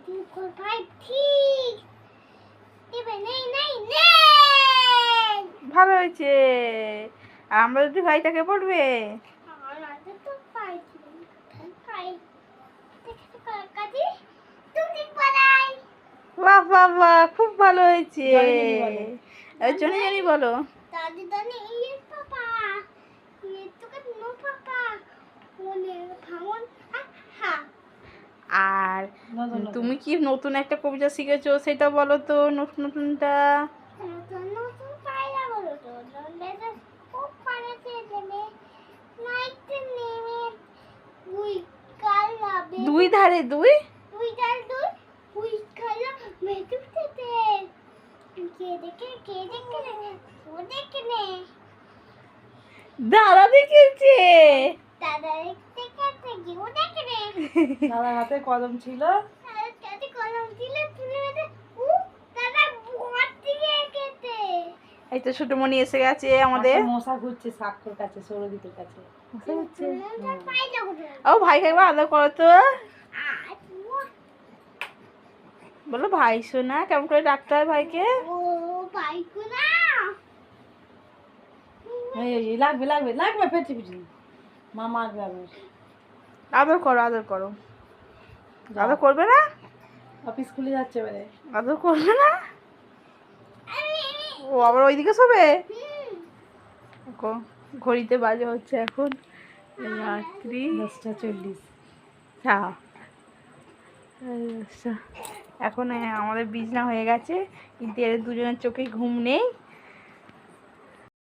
2 4 5 ঠিক এবার নেই নেই নেই ভালো হয়েছে। আর আমরা যদি ভাইটাকে পড়বে আর আজ তো পাই পাই দেখতে কাকাজি তুমি পড়াই বাহ বাহ বাহ, খুব ভালো হয়েছে। জনি জনি বলো। জনি জনি বলো। দাদি দাদি ये पापा ये तो का नो पापा বলে ভাঙন হ্যাঁ আর নতুন নতুন। তুমি কি নতুন একটা কবিতা শিখেছো সেটা বলো তো, নতুন নতুনটা। নতুন নতুন পায়রা বলো তো দন্ডেতে খুব পারেছে দেবে নাইতে নেমে উই কাল লাবে দুই ধারে দুই। উই ডাল দুই উই কালা মেটুতে কে দেখে ও দেখে নে দাদা দেখেছে। দাদা দেখতে কাছে কি ও দেখে নে দাদার হাতে কলম ছিল। আর কাছে কলম ছিল তুলে মেরে ও দাদা বোয়ার দিকে এঁকেছে এই তো ছোটমণি এসে গেছে আমাদের। একটা মশা ঘুরছে সাক্ষর কাছে, সৌরদীপের কাছে। পাইলা কোথায় ও ভাই খাইবা আদর করো তো। বলো ভাই শোনা, কেমন করে ডাকতে হয় ভাইকে। ও পাইকু না এই লাগবে লাগবে লাগবে পেটে পিটি। মামা আসবে আবার। আদর করো আদর করো। আদর করবে না? অফিস খুলে যাচ্ছে এবারে। আদর করবে না? ও আবার ওইদিকে শোবে। দেখো ঘড়িতে বাজে হচ্ছে এখন রাত্রি 10:40। হ্যাঁ এখন আমাদের বিছনা হয়ে গেছে, কিন্তু এর দুজনের চোখে ঘুম নেই।